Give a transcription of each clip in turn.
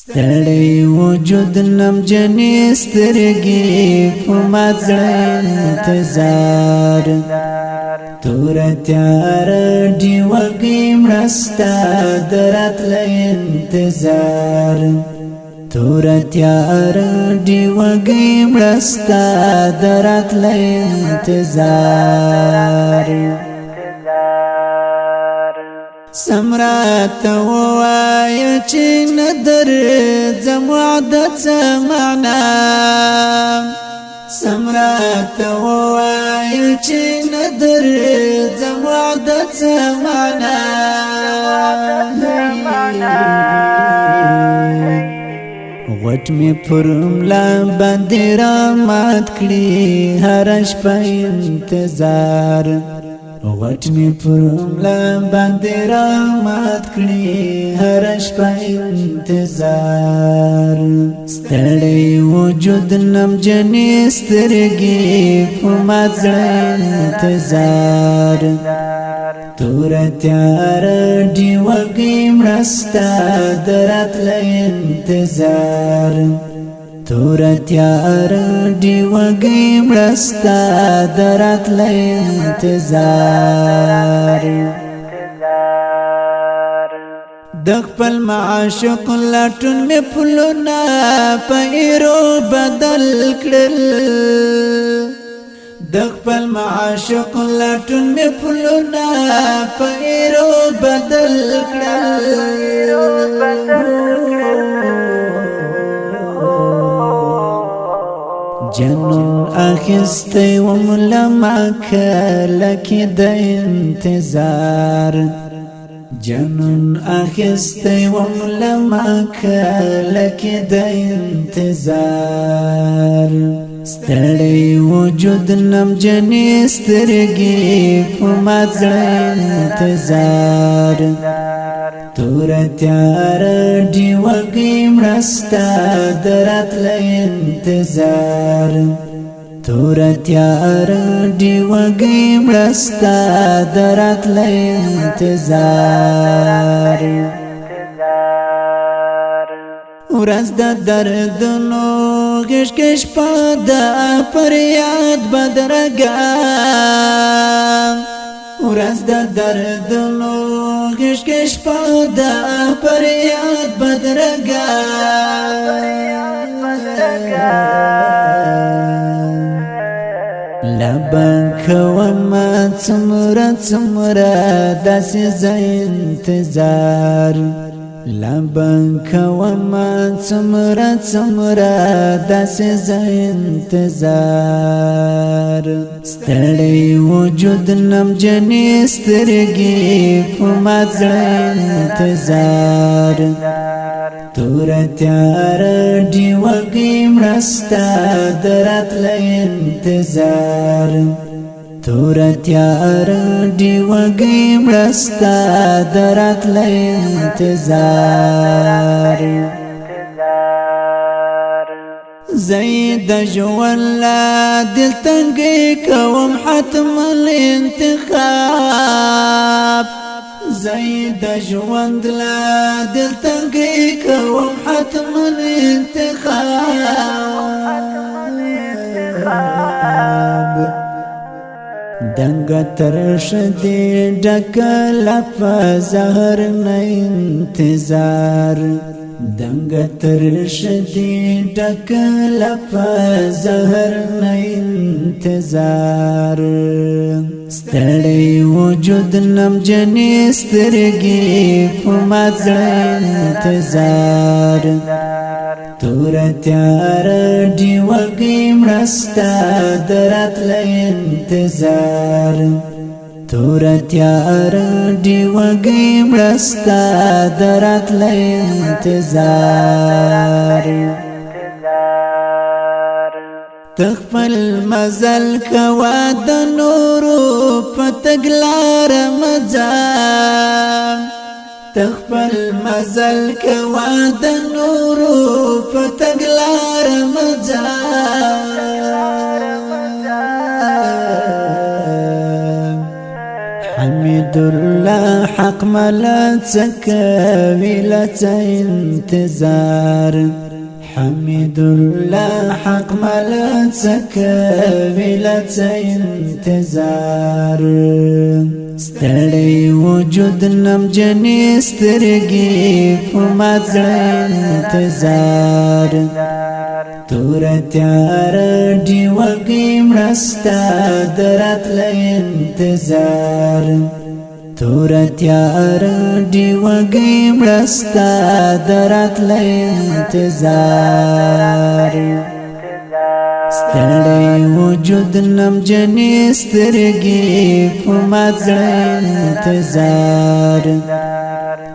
ستړی وجود نمجنې سترګې په مات زړه انتظار تور تیار ډیوګې مړه ستا د راتلو انتظار تور تیار ډیوګې مړه ستا د راتلو انتظار سمرات وای چې ندر زموعدت سمعنا سمرات وای چې ندر زموعدت سمعنا غوټ می پرملا باندې را مات کړی هر شپه انتظار غوټ می پرملا باندې را مات کړی هر شپه انتظار ستړی وجود نمجنې سترګې په مات زړه انتظار تور تیار ډیوګې مړه ستا د راتلو انتظار تور تیار ډیوګې مړه ستا د راتلو انتظار د خپل معشوق لټون مې پلونه په ایرو بدل کړل د خپل معشوق لټون مې پلونه په ایرو بدل کړل جنون اخستی وملما کلکی د انتظار جنون اخستی وملما کلکی د انتظار ستړی وجود نمجنې سترګې په مات زړه انتظار تور تیار ډیوګې مړه ستا د راتلو انتظار تور تیار ډیوګې مړه ستا د راتلو انتظار ورځ د دردونو غشکش پادا پریاد بدرګا ورځ د دردونو غشکش پادا پریاد بدرګا لبنک وما څومره څومره داسې زه انتظار لبنک وما څومره څومره داسې زه انتظار ستړی وجود نمجنې سترګې په مات زړه انتظار تور تیار ډیوګې مړه ستا د راتلو انتظار تور تیار ډیوګې مړه ستا د راتلو انتظار زید ژوند لا دل تنګې کوم حتم الانتخاب زید ژوند لا دل تنګې کوم حتم الانتخاب دنګ ترش دې ډک لفظ زهر نه انتظار دنګ ترش دې ډک لفظ زهر نه انتظار ستړی وجود نمجنې سترګې په مات زړه انتظار تور تیار ډیوګې مړه ستا د راتلو انتظار تور تیار ډیوګې مړه ستا د راتلو انتظار تخپل مزل کوا د نورو په تګلار مځه تخپل مزل کوا د نورو په تګلار مځه حمید الله حق ملت سكوي لت انتظار حمید الله حق ملت سکوی لت انتظار ستړی وجود نم جنې سترګې فمات زړه انتظار تور تیار ډیوګې مرستا دراتل انتظار تور تیار ډیوګې مرستا دراتل انتظار ستړی وجود نم جنې سترګې فمات زړه انتظار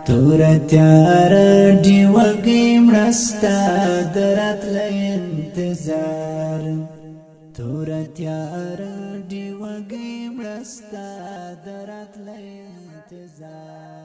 تور تیار ډیوګې مرستا دراتل انتظار تور تیار ډیوګې مرستا دراتل انتظار